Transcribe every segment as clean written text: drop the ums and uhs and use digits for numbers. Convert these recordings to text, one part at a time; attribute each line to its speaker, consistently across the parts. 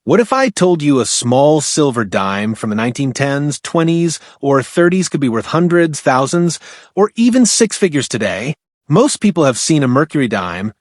Speaker 1: What if I told you a small silver dime from the 1910s, 20s, or 30s could be worth hundreds, thousands, or even six figures today? Most people have seen a Mercury dime,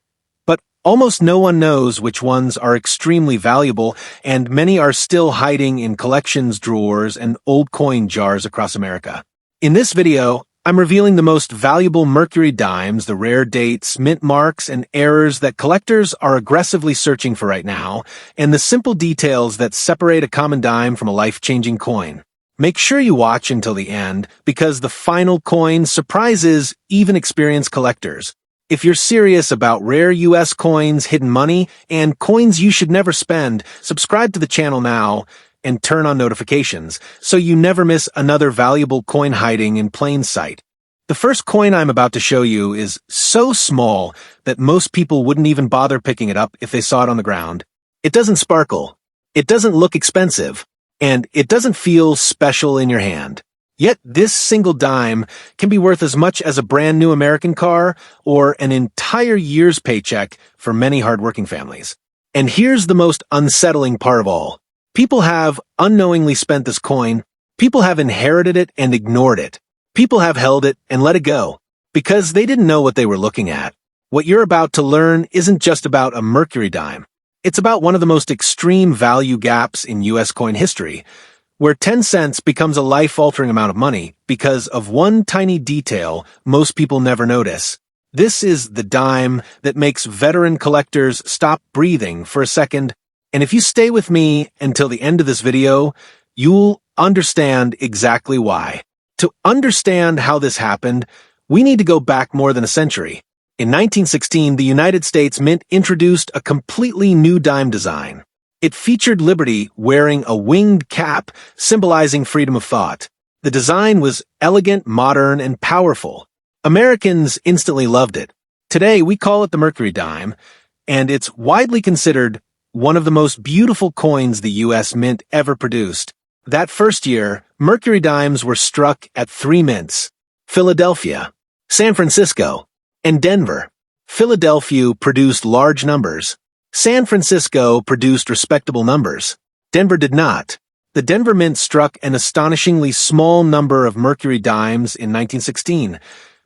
Speaker 1: but almost no one knows which ones are extremely valuable, and many are still hiding in collections drawers and old coin jars across America. In this video, I'm revealing the most valuable Mercury dimes, the rare dates, mint marks, and errors that collectors are aggressively searching for right now, and the simple details that separate a common dime from a life-changing coin. Make sure you watch until the end, because the final coin surprises even experienced collectors. If you're serious about rare US coins, hidden money, and coins you should never spend, subscribe to the channel now and turn on notifications so you never miss another valuable coin hiding in plain sight. The first coin I'm about to show you is so small that most people wouldn't even bother picking it up if they saw it on the ground. It doesn't sparkle, it doesn't look expensive, and it doesn't feel special in your hand. Yet this single dime can be worth as much as a brand new American car or an entire year's paycheck for many hardworking families. And here's the most unsettling part of all. People have unknowingly spent this coin. People have inherited it and ignored it. People have held it and let it go because they didn't know what they were looking at. What you're about to learn isn't just about a Mercury dime. It's about one of the most extreme value gaps in U.S. coin history, where 10 cents becomes a life-altering amount of money because of one tiny detail most people never notice. This is the dime that makes veteran collectors stop breathing for a second. And if you stay with me until the end of this video, you'll understand exactly why. To understand how this happened, we need to go back more than a century. In 1916, the United States Mint introduced a completely new dime design. It featured Liberty wearing a winged cap, symbolizing freedom of thought. The design was elegant, modern, and powerful. Americans instantly loved it. Today, we call it the Mercury dime, and it's widely considered one of the most beautiful coins the U.S. Mint ever produced. That first year, Mercury dimes were struck at 3 mints: Philadelphia, San Francisco, and Denver. Philadelphia produced large numbers. San Francisco produced respectable numbers. Denver did not. The Denver Mint struck an astonishingly small number of Mercury dimes in 1916.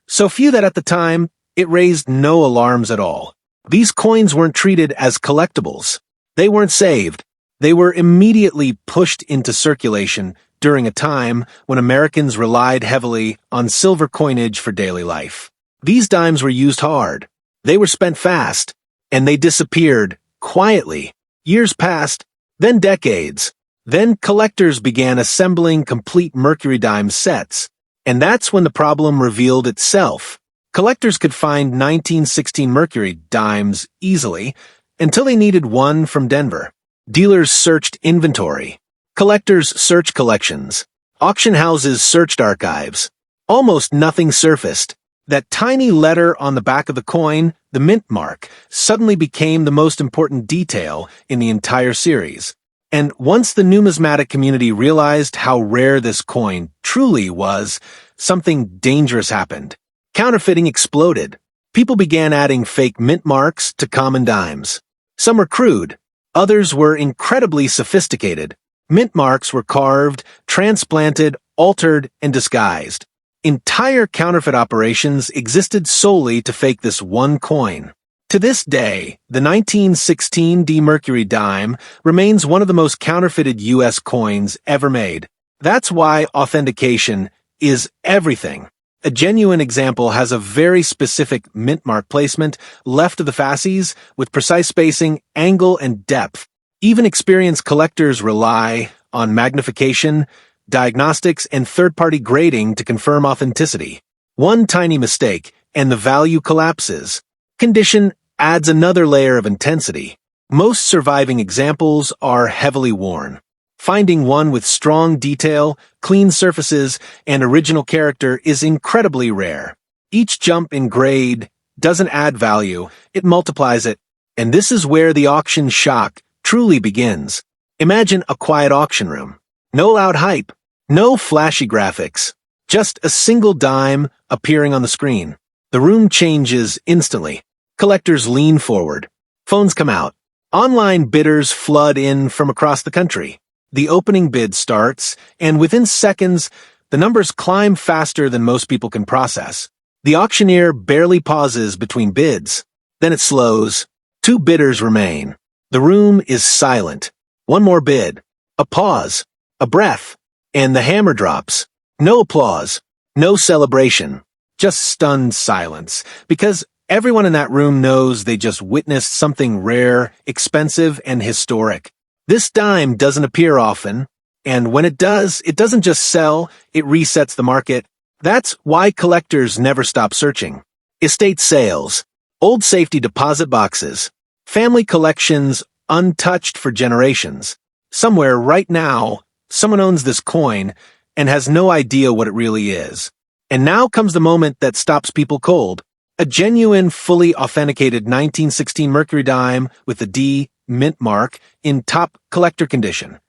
Speaker 1: So few that at the time, it raised no alarms at all. These coins weren't treated as collectibles. They weren't saved. They were immediately pushed into circulation during a time when Americans relied heavily on silver coinage for daily life. These dimes were used hard. They were spent fast, and they disappeared quietly. Years passed, then decades. Then collectors began assembling complete Mercury dime sets, and that's when the problem revealed itself. Collectors could find 1916 Mercury dimes easily, until they needed one from Denver. Dealers searched inventory. Collectors searched collections. Auction houses searched archives. Almost nothing surfaced. That tiny letter on the back of the coin, the Mintmark, suddenly became the most important detail in the entire series. And once the numismatic community realized how rare this coin truly was, something dangerous happened. Counterfeiting exploded. People began adding fake mint marks to common dimes. Some were crude, others were incredibly sophisticated. Mint marks were carved, transplanted, altered, and disguised. Entire counterfeit operations existed solely to fake this one coin. To this day, the 1916 Mercury dime remains one of the most counterfeited U.S. coins ever made. That's why authentication is everything. A genuine example has a very specific mint mark placement left of the fasces with precise spacing, angle, and depth. Even experienced collectors rely on magnification, diagnostics, and third-party grading to confirm authenticity. One tiny mistake, and the value collapses. Condition adds another layer of intensity. Most surviving examples are heavily worn. Finding one with strong detail, clean surfaces, and original character is incredibly rare. Each jump in grade doesn't add value, it multiplies it, and this is where the auction shock truly begins. Imagine a quiet auction room. No loud hype, no flashy graphics, just a single dime appearing on the screen. The room changes instantly. Collectors lean forward. Phones come out. Online bidders flood in from across the country. The opening bid starts, and within seconds, the numbers climb faster than most people can process. The auctioneer barely pauses between bids. Then it slows. 2 bidders remain. The room is silent. One more bid. A pause. A breath. And the hammer drops. No applause. No celebration. Just stunned silence. Because everyone in that room knows they just witnessed something rare, expensive, and historic. This dime doesn't appear often, and when it does, it doesn't just sell, it resets the market. That's why collectors never stop searching. Estate sales, old safety deposit boxes, family collections untouched for generations. Somewhere right now, someone owns this coin and has no idea what it really is. And now comes the moment that stops people cold. A genuine, fully authenticated 1916 Mercury dime with the D Mintmark in top collector condition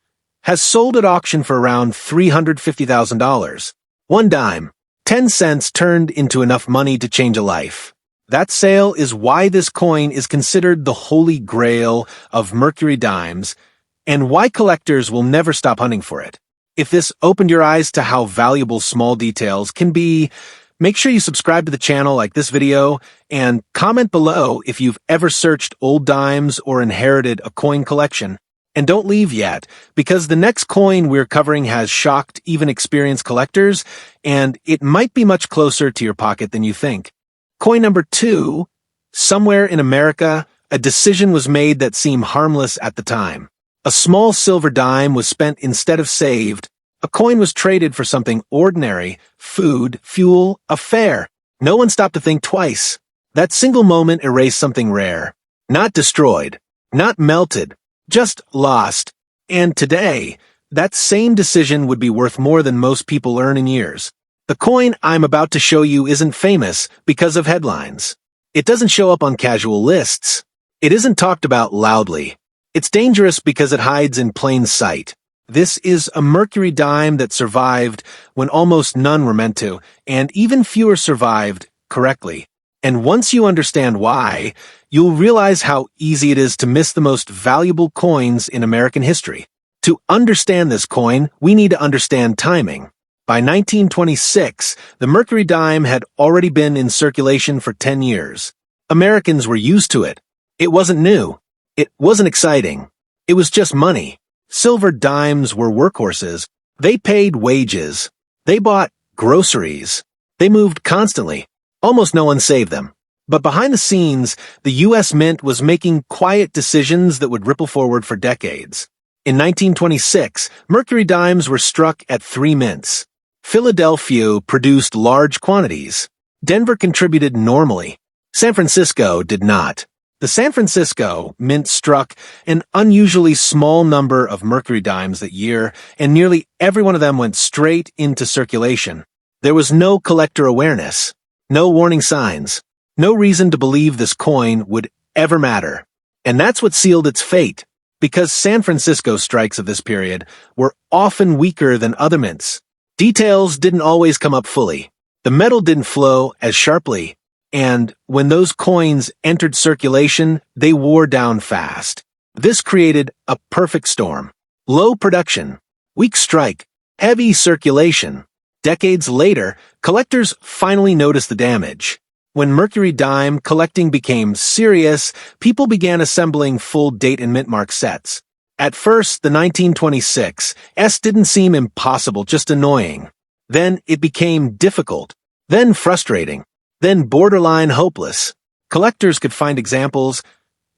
Speaker 1: has sold at auction for around $350,000. One dime, 10 cents turned into enough money to change a life. That sale is why this coin is considered the holy grail of Mercury dimes and why collectors will never stop hunting for it. If this opened your eyes to how valuable small details can be, make sure you subscribe to the channel, like this video, and comment below if you've ever searched old dimes or inherited a coin collection. And don't leave yet, because the next coin we're covering has shocked even experienced collectors, and it might be much closer to your pocket than you think. Coin number 2, somewhere in America, a decision was made that seemed harmless at the time. A small silver dime was spent instead of saved. A coin was traded for something ordinary, food, fuel, a fare. No one stopped to think twice. That single moment erased something rare. Not destroyed, not melted, just lost. And today, that same decision would be worth more than most people earn in years. The coin I'm about to show you isn't famous because of headlines. It doesn't show up on casual lists. It isn't talked about loudly. It's dangerous because it hides in plain sight. This is a Mercury dime that survived when almost none were meant to, and even fewer survived correctly. And once you understand why, you'll realize how easy it is to miss the most valuable coins in American history. To understand this coin, we need to understand timing. By 1926, the Mercury dime had already been in circulation for 10 years. Americans were used to it. It wasn't new. It wasn't exciting. It was just money. Silver dimes were workhorses. They paid wages. They bought groceries. They moved constantly. Almost no one saved them. But behind the scenes, the U.S. Mint was making quiet decisions that would ripple forward for decades. In 1926, Mercury dimes were struck at 3 mints. Philadelphia produced large quantities. Denver contributed normally. San Francisco did not. The San Francisco Mint struck an unusually small number of Mercury dimes that year, and nearly every one of them went straight into circulation. There was no collector awareness, no warning signs, no reason to believe this coin would ever matter. And that's what sealed its fate, because San Francisco strikes of this period were often weaker than other mints. Details didn't always come up fully. The metal didn't flow as sharply. And when those coins entered circulation, they wore down fast. This created a perfect storm. Low production, weak strike, heavy circulation. Decades later, collectors finally noticed the damage. When Mercury dime collecting became serious, people began assembling full date and Mintmark sets. At first, the 1926 S didn't seem impossible, just annoying. Then it became difficult, then frustrating. Then borderline hopeless. Collectors could find examples,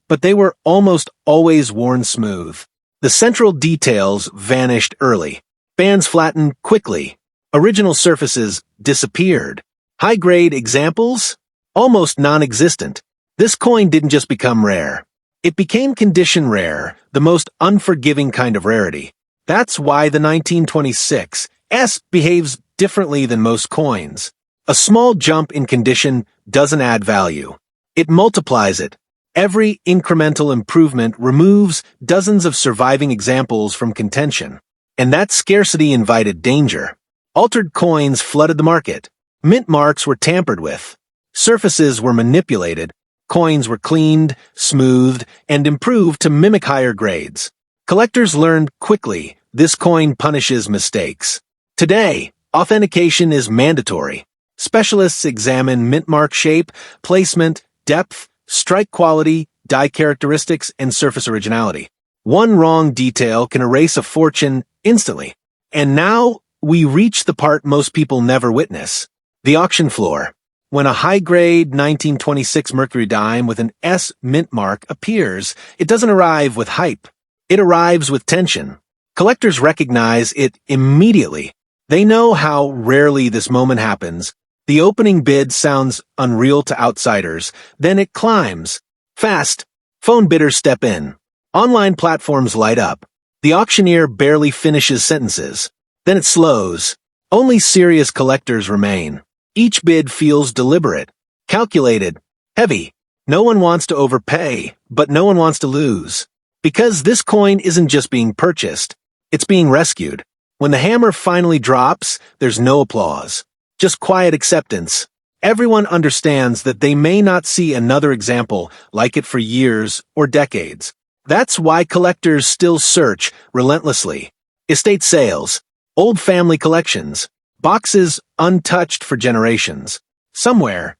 Speaker 1: but they were almost always worn smooth. The central details vanished early. Bands flattened quickly. Original surfaces disappeared. High-grade examples? Almost non-existent. This coin didn't just become rare. It became condition rare, the most unforgiving kind of rarity. That's why the 1926 S behaves differently than most coins. A small jump in condition doesn't add value. It multiplies it. Every incremental improvement removes dozens of surviving examples from contention. And that scarcity invited danger. Altered coins flooded the market. Mint marks were tampered with. Surfaces were manipulated. Coins were cleaned, smoothed, and improved to mimic higher grades. Collectors learned quickly this coin punishes mistakes. Today, authentication is mandatory. Specialists examine Mintmark shape, placement, depth, strike quality, die characteristics, and surface originality. One wrong detail can erase a fortune instantly. And now, we reach the part most people never witness. The auction floor. When a high-grade 1926 Mercury dime with an S Mintmark appears, it doesn't arrive with hype. It arrives with tension. Collectors recognize it immediately. They know how rarely this moment happens. The opening bid sounds unreal to outsiders, then it climbs. Fast. Phone bidders step in. Online platforms light up. The auctioneer barely finishes sentences. Then it slows. Only serious collectors remain. Each bid feels deliberate, calculated, heavy. No one wants to overpay, but no one wants to lose. Because this coin isn't just being purchased, it's being rescued. When the hammer finally drops, there's no applause. Just quiet acceptance. Everyone understands that they may not see another example like it for years or decades. That's why collectors still search relentlessly. Estate sales, old family collections, boxes untouched for generations. Somewhere,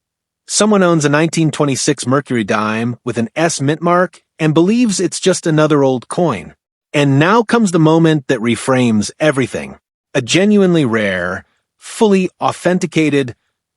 Speaker 1: someone owns a 1926 Mercury dime with an S Mintmark and believes it's just another old coin. And now comes the moment that reframes everything. A genuinely rare, fully authenticated,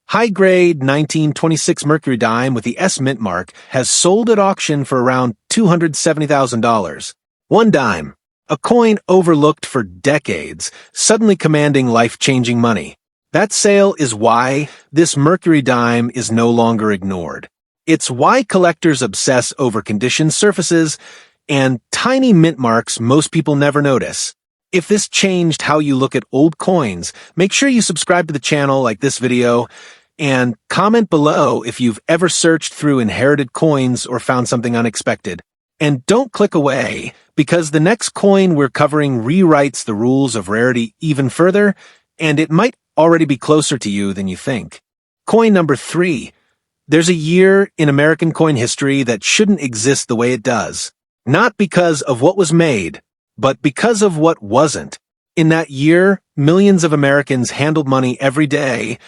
Speaker 1: high-grade 1926 Mercury dime with the S Mintmark has sold at auction for around $270,000. One dime, a coin overlooked for decades, suddenly commanding life-changing money. That sale is why this Mercury dime is no longer ignored. It's why collectors obsess over conditioned surfaces and tiny mint marks most people never notice. If this changed how you look at old coins, make sure you subscribe to the channel, like this video, and comment below if you've ever searched through inherited coins or found something unexpected. And don't click away, because the next coin we're covering rewrites the rules of rarity even further, and it might already be closer to you than you think. Coin number 3. There's a year in American coin history that shouldn't exist the way it does. Not because of what was made, but because of what wasn't. In that year, millions of Americans handled money every day,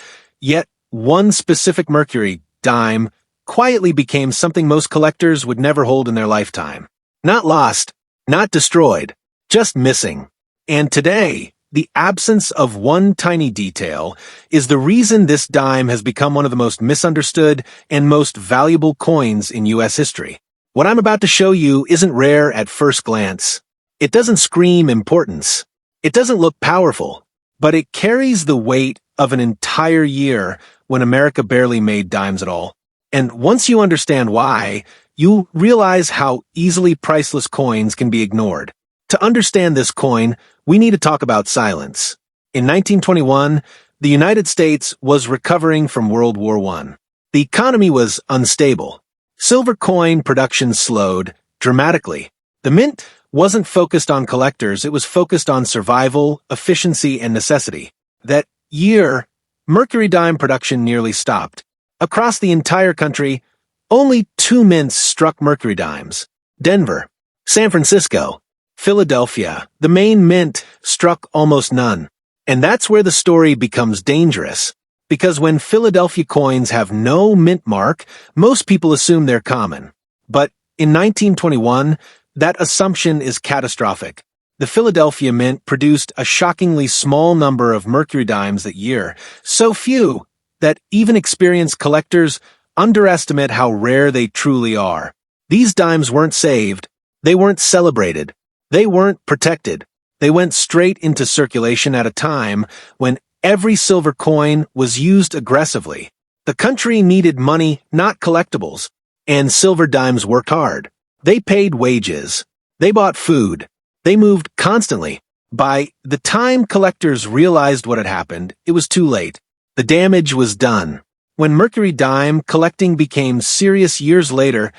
Speaker 1: yet one specific Mercury dime quietly became something most collectors would never hold in their lifetime. Not lost, not destroyed, just missing. And today, the absence of one tiny detail is the reason this dime has become one of the most misunderstood and most valuable coins in U.S. history. What I'm about to show you isn't rare at first glance. It doesn't scream importance. It doesn't look powerful, but it carries the weight of an entire year when America barely made dimes at all. And once you understand why, you'll realize how easily priceless coins can be ignored. To understand this coin, we need to talk about silence. In 1921, the United States was recovering from World War I. The economy was unstable. Silver coin production slowed dramatically. The mint wasn't focused on collectors, it was focused on survival, efficiency, and necessity. That year, Mercury dime production nearly stopped. Across the entire country, only 2 mints struck Mercury dimes. Denver, San Francisco, Philadelphia, the main mint, struck almost none. And that's where the story becomes dangerous. Because when Philadelphia coins have no mint mark, most people assume they're common. But in 1921, that assumption is catastrophic. The Philadelphia Mint produced a shockingly small number of Mercury dimes that year, so few that even experienced collectors underestimate how rare they truly are. These dimes weren't saved, they weren't celebrated, they weren't protected. They went straight into circulation at a time when every silver coin was used aggressively. The country needed money, not collectibles, and silver dimes worked hard. They paid wages. They bought food. They moved constantly. By the time collectors realized what had happened, it was too late. The damage was done. When Mercury dime collecting became serious years later,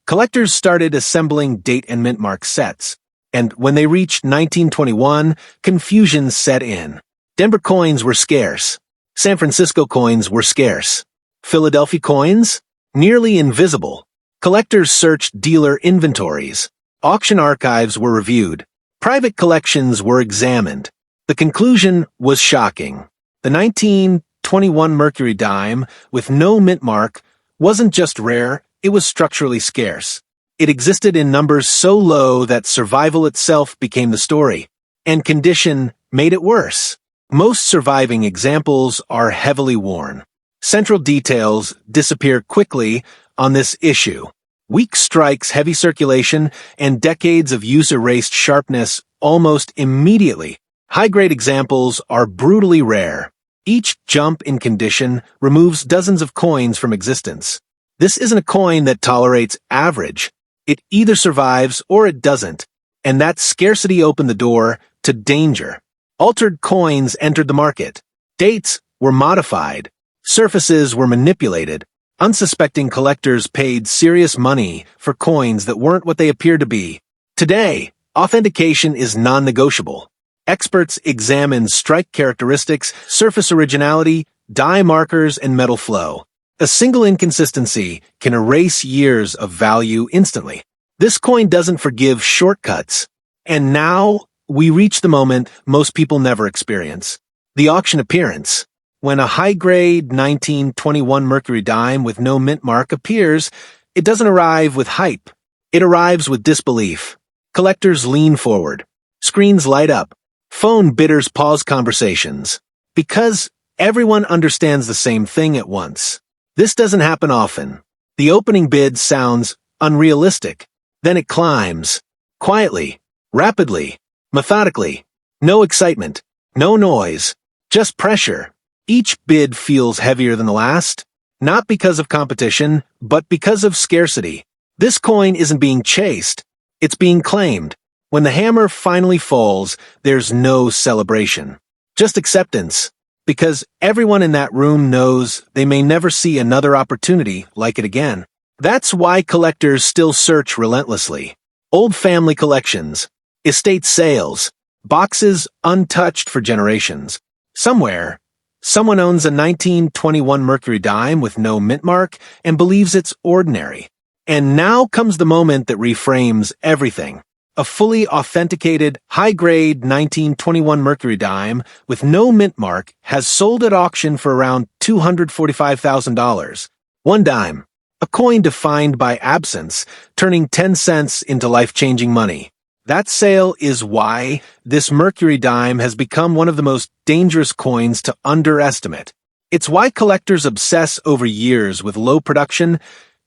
Speaker 1: collectors started assembling date and mint mark sets. And when they reached 1921, confusion set in. Denver coins were scarce. San Francisco coins were scarce. Philadelphia coins? Nearly invisible. Collectors searched dealer inventories. Auction archives were reviewed. Private collections were examined. The conclusion was shocking. The 1921 Mercury dime, with no mint mark, wasn't just rare, it was structurally scarce. It existed in numbers so low that survival itself became the story, and condition made it worse. Most surviving examples are heavily worn. Central details disappear quickly on this issue. Weak strikes, heavy circulation, and decades of use erased sharpness almost immediately. High-grade examples are brutally rare. Each jump in condition removes dozens of coins from existence. This isn't a coin that tolerates average. It either survives or it doesn't, and that scarcity opened the door to danger. Altered coins entered the market. Dates were modified. Surfaces were manipulated. Unsuspecting collectors paid serious money for coins that weren't what they appeared to be. Today, authentication is non-negotiable. Experts examine strike characteristics, surface originality, die markers, and metal flow. A single inconsistency can erase years of value instantly. This coin doesn't forgive shortcuts. And now, we reach the moment most people never experience. The auction appearance. When a high-grade 1921 Mercury dime with no mint mark appears, it doesn't arrive with hype. It arrives with disbelief. Collectors lean forward. Screens light up. Phone bidders pause conversations. Because everyone understands the same thing at once. This doesn't happen often. The opening bid sounds unrealistic. Then it climbs. Quietly. Rapidly. Methodically. No excitement. No noise. Just pressure. Each bid feels heavier than the last. Not because of competition, but because of scarcity. This coin isn't being chased. It's being claimed. When the hammer finally falls, there's no celebration. Just acceptance. Because everyone in that room knows they may never see another opportunity like it again. That's why collectors still search relentlessly. Old family collections, estate sales, boxes untouched for generations. Somewhere, someone owns a 1921 Mercury dime with no mint mark and believes it's ordinary. And now comes the moment that reframes everything. A fully authenticated, high-grade 1921 Mercury dime with no mint mark has sold at auction for around $245,000. One dime, a coin defined by absence, turning 10 cents into life-changing money. That sale is why this Mercury dime has become one of the most dangerous coins to underestimate. It's why collectors obsess over years with low production,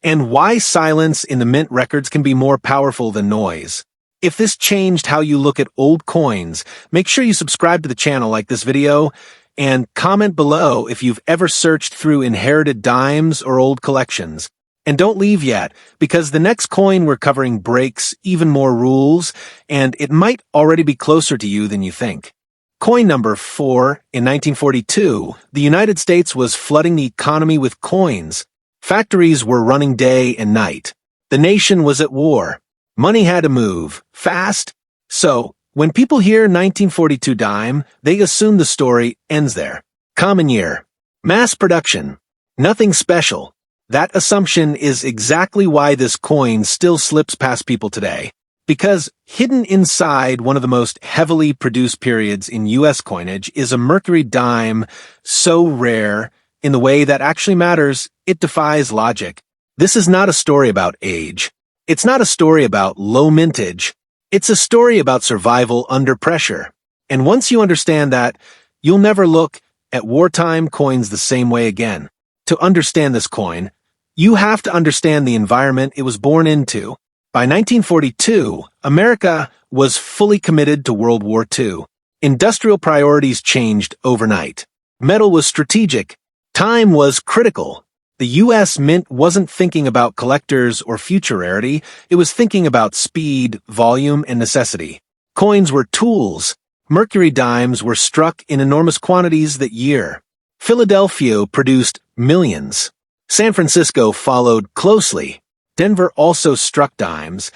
Speaker 1: and why silence in the mint records can be more powerful than noise. If this changed how you look at old coins, make sure you subscribe to the channel, like this video, and comment below if you've ever searched through inherited dimes or old collections. And don't leave yet, because the next coin we're covering breaks even more rules, and it might already be closer to you than you think. Coin number 4. In 1942, the United States was flooding the economy with coins. Factories were running day and night. The nation was at war. Money had to move, fast. So, when people hear 1942 dime, they assume the story ends there. Common year. Mass production. Nothing special. That assumption is exactly why this coin still slips past people today. Because hidden inside one of the most heavily produced periods in U.S. coinage is a Mercury dime so rare in the way that actually matters, it defies logic. This is not a story about age. It's not a story about low mintage. It's a story about survival under pressure. And once you understand that, you'll never look at wartime coins the same way again. To understand this coin, you have to understand the environment it was born into. By 1942, America was fully committed to World War II. Industrial priorities changed overnight. Metal was strategic. Time was critical. The U.S. Mint wasn't thinking about collectors or future rarity, it was thinking about speed, volume, and necessity. Coins were tools. Mercury dimes were struck in enormous quantities that year. Philadelphia produced millions. San Francisco followed closely. Denver also struck dimes,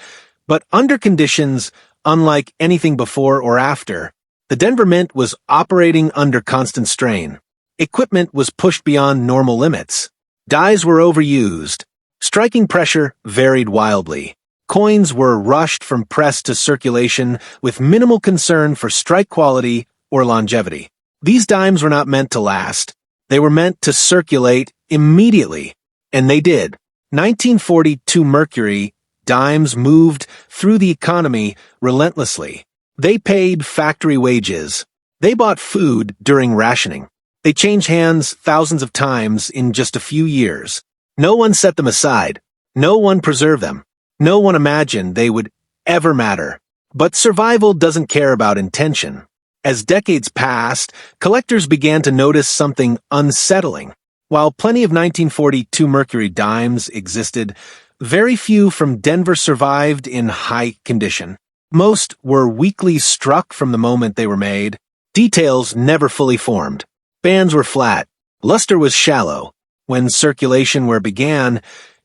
Speaker 1: but under conditions unlike anything before or after. The Denver Mint was operating under constant strain. Equipment was pushed beyond normal limits. Dies were overused. Striking pressure varied wildly. Coins were rushed from press to circulation with minimal concern for strike quality or longevity. These dimes were not meant to last. They were meant to circulate immediately. And they did. 1942 Mercury dimes moved through the economy relentlessly. They paid factory wages. They bought food during rationing. They changed hands thousands of times in just a few years. No one set them aside. No one preserved them. No one imagined they would ever matter. But survival doesn't care about intention. As decades passed, collectors began to notice something unsettling. While plenty of 1942 Mercury dimes existed, very few from Denver survived in high condition. Most were weakly struck from the moment they were made. Details never fully formed. Bands were flat. Luster was shallow. When circulation began,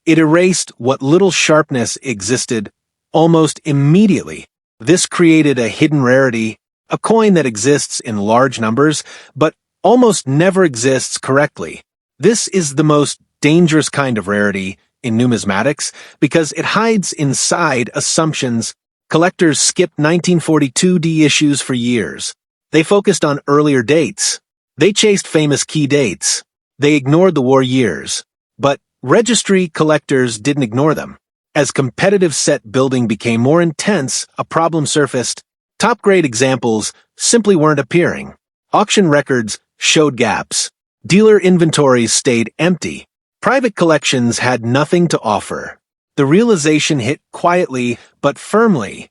Speaker 1: it erased what little sharpness existed almost immediately. This created a hidden rarity, a coin that exists in large numbers, but almost never exists correctly. This is the most dangerous kind of rarity in numismatics because it hides inside assumptions. Collectors skipped 1942 issues for years. They focused on earlier dates. They chased famous key dates. They ignored the war years. But registry collectors didn't ignore them. As competitive set building became more intense, a problem surfaced. Top-grade examples simply weren't appearing. Auction records showed gaps. Dealer inventories stayed empty. Private collections had nothing to offer. The realization hit quietly but firmly.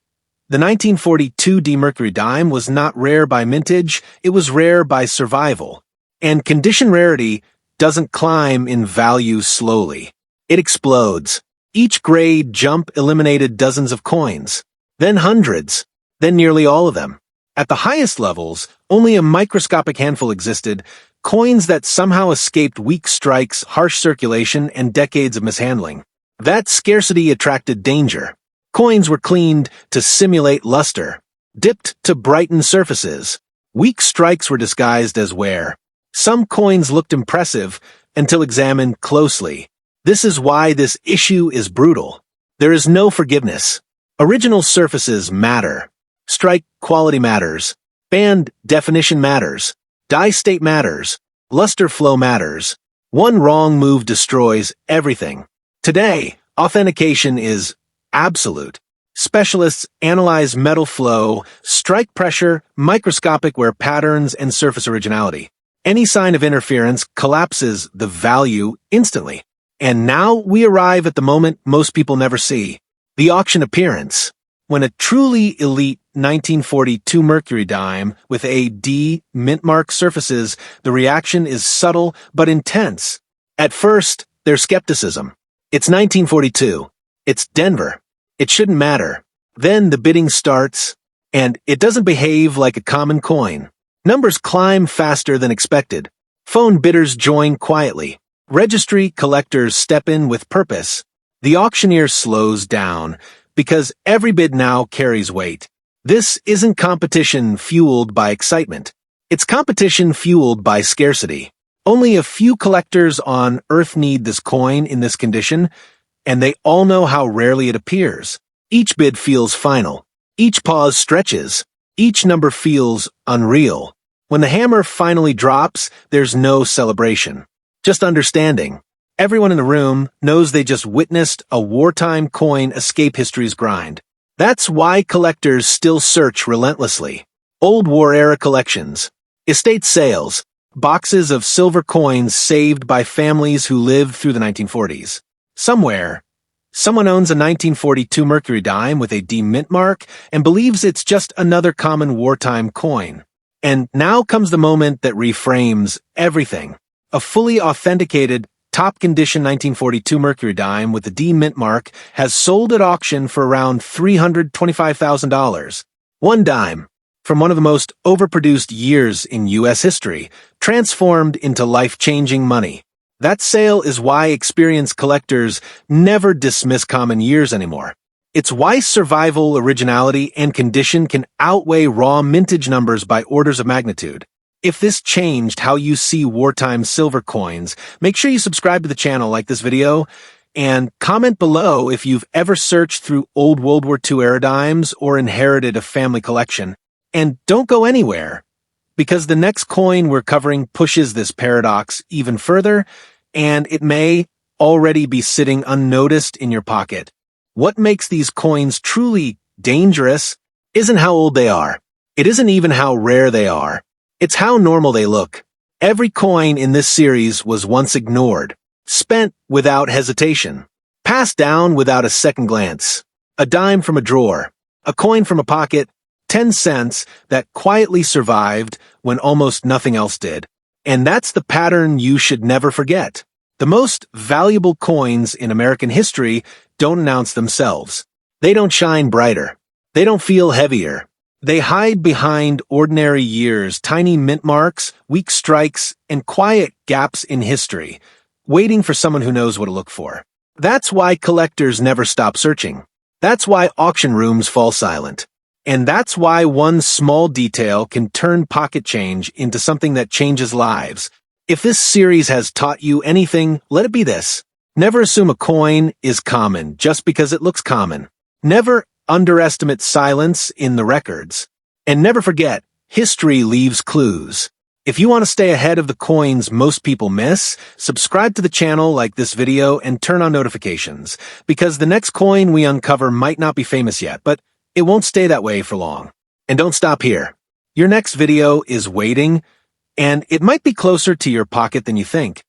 Speaker 1: The 1942 Mercury dime was not rare by mintage, it was rare by survival. And condition rarity doesn't climb in value slowly. It explodes. Each grade jump eliminated dozens of coins, then hundreds, then nearly all of them. At the highest levels, only a microscopic handful existed, coins that somehow escaped weak strikes, harsh circulation, and decades of mishandling. That scarcity attracted danger. Coins were cleaned to simulate luster, dipped to brighten surfaces. Weak strikes were disguised as wear. Some coins looked impressive until examined closely. This is why this issue is brutal. There is no forgiveness. Original surfaces matter. Strike quality matters. Band definition matters. Die state matters. Luster flow matters. One wrong move destroys everything. Today, authentication is absolute. Specialists analyze metal flow, strike pressure, microscopic wear patterns, and surface originality. Any sign of interference collapses the value instantly. And now we arrive at the moment most people never see. The auction appearance. When a truly elite 1942 Mercury dime with a D Mintmark surfaces, the reaction is subtle but intense. At first, there's skepticism. It's 1942. It's Denver. It shouldn't matter. Then the bidding starts, and it doesn't behave like a common coin. Numbers climb faster than expected. Phone bidders join quietly. Registry collectors step in with purpose. The auctioneer slows down, because every bid now carries weight. This isn't competition fueled by excitement. It's competition fueled by scarcity. Only a few collectors on Earth need this coin in this condition, and they all know how rarely it appears. Each bid feels final. Each pause stretches. Each number feels unreal. When the hammer finally drops, there's no celebration. Just understanding. Everyone in the room knows they just witnessed a wartime coin escape history's grind. That's why collectors still search relentlessly. Old war-era collections. Estate sales. Boxes of silver coins saved by families who lived through the 1940s. Somewhere, someone owns a 1942 Mercury dime with a D Mintmark and believes it's just another common wartime coin. And now comes the moment that reframes everything. A fully authenticated, top-condition 1942 Mercury dime with the D Mintmark has sold at auction for around $325,000. One dime, from one of the most overproduced years in U.S. history, transformed into life-changing money. That sale is why experienced collectors never dismiss common years anymore. It's why survival, originality, and condition can outweigh raw mintage numbers by orders of magnitude. If this changed how you see wartime silver coins, make sure you subscribe to the channel, like this video, And comment below if you've ever searched through old World War II era dimes or inherited a family collection. And don't go anywhere, because the next coin we're covering pushes this paradox even further, and it may already be sitting unnoticed in your pocket. What makes these coins truly dangerous isn't how old they are. It isn't even how rare they are. It's how normal they look. Every coin in this series was once ignored, spent without hesitation, passed down without a second glance. A dime from a drawer, a coin from a pocket, 10 cents that quietly survived when almost nothing else did. And that's the pattern you should never forget. The most valuable coins in American history don't announce themselves. They don't shine brighter. They don't feel heavier. They hide behind ordinary years, tiny mint marks, weak strikes, and quiet gaps in history, waiting for someone who knows what to look for. That's why collectors never stop searching. That's why auction rooms fall silent. And that's why one small detail can turn pocket change into something that changes lives. If this series has taught you anything, let it be this. Never assume a coin is common just because it looks common. Never underestimate silence in the records. And never forget, history leaves clues. If you want to stay ahead of the coins most people miss, subscribe to the channel, like this video, and turn on notifications, because the next coin we uncover might not be famous yet, but it won't stay that way for long. And don't stop here. Your next video is waiting, and it might be closer to your pocket than you think.